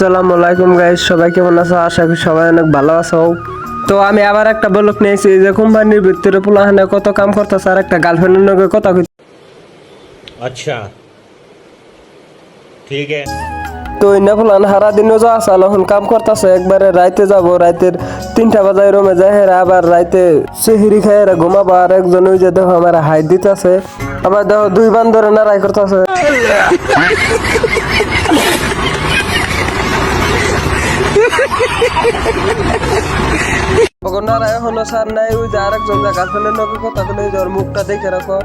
আসসালামু আলাইকুম গাইস, সবাই কেমন আছো? আশা করি সবাই অনেক ভালো আছো। তো আমি আবার একটা ব্লগ নিয়েছি যে কোম্পানির ভিতরে পোলাহানে কত কাম করতেছে আর একটা গার্লফ্রেন্ডের লগে কথা কইতে। अच्छा ठीक है। তো ইন্না পোলাহান সারা দিনও যা আসাল এখন কাম করতেছে, একবারে রাইতে যাব, রাইতের 3টা বাজায় রুমে যায়, হেরা আবার রাইতে সিহিরি খায় হেরা ঘুমাবো। আর একজন ওই যে দেখো আমার হাইট দিতেছে, আবার দেখো 2 বান্ধরে নাড়াই করতেছে। এখনো সার নাই, ওই যে আরেকজন গার্লফ্রেন্ডের নকে কথা বলে ওর মুখটা দেখে রাখো।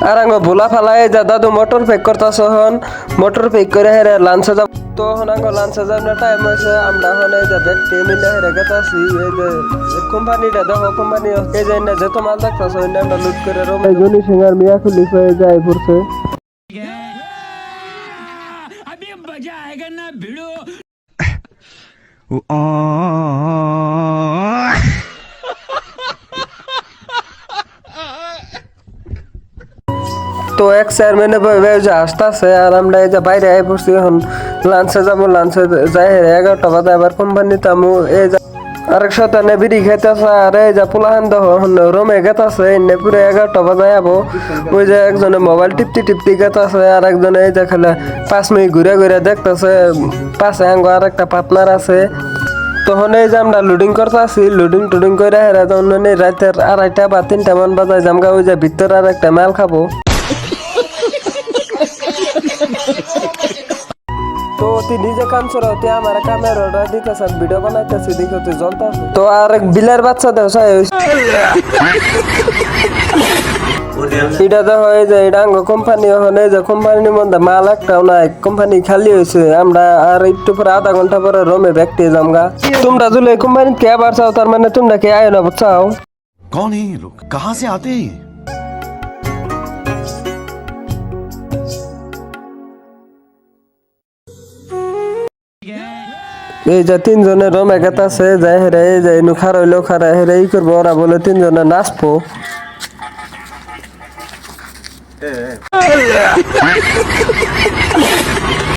আর আঙ্গ ভোলা ফালাই যা দাদু মোটর পেক করতেছ, হন মোটর পেক করে হেরে লাঞ্চে যাব। তো হন আঙ্গ লাঞ্চে যাওয়ার টাইম হয়েছে, আমরা এখন এই যে ব্যাগ মিলে হেরে গেতাছি। এই যে কোম্পানিটা দেখো, কোম্পানি এই যে না যত মাল দেখতেছ আমরা লুট করে রোমে জনি সিংহার মিয়া খুলি হয়ে যায় পড়ছে। अभी मजा आएगा ना भिड़ो। তো এক চেয়ারম্যানে আসতেছে আর আমরা এই যে বাইরে আই পড়ছি। এখন লাঞ্চে যাবো, লাঞ্চে যাই 11টা বাজে আবার কোম্পানিতে আমু। এই যে আরেক শতানে বিড়ি খাইতেছে আর এই যে পোলাহান দেখো রোমে গেতাছে, এনে পুরো 11টা বাজে যাবো। ওই যে একজনে মোবাইল টিপতে টিপতে গেতাছে আর একজনে এই যে খেলে 5 মিনিট ঘুরে ঘুরে দেখতেছে। পাশে আঙ্গ আর একটা পার্টনার আছে। তখন এই যে আমরা লোডিং করতে আসি, লোডিং টোডিং করে হেরা তখন রাতের 2:30 বা 3টা মান বাজায় জামগা। ওই যে ভিতরে আর একটা মাল খাবো। তো তুই নিজে কাম চড়াও, তুই আমার কামের অর্ডার দিতেছ, ভিডিও বানাইতেছি, দেখো তুই জ্বলতাস। তো আর এক বিলের বাচ্চা দেও এটা দেখো, এই যে এটা আঙ্গ কোম্পানি। এখন এই যে কোম্পানির মধ্যে মাল একটাও নাই, কোম্পানি খালি হয়েছে। আমরা আর একটু পরে আধা ঘন্টা পরে রোমে ব্যাগটি যামগা। তোমরা যদি কোম্পানি কে আবার চাও, তার মানে তোমরা কে আয় না চাও। कौन है ये लोग, कहाँ से आते हैं? এই যে 3 জনের রোমে গেতাছে, যাই হেরে এই যে ইনু খারাইলো খারাই হেরে ই করবো। ওরা বলে 3 জনে নাচবো।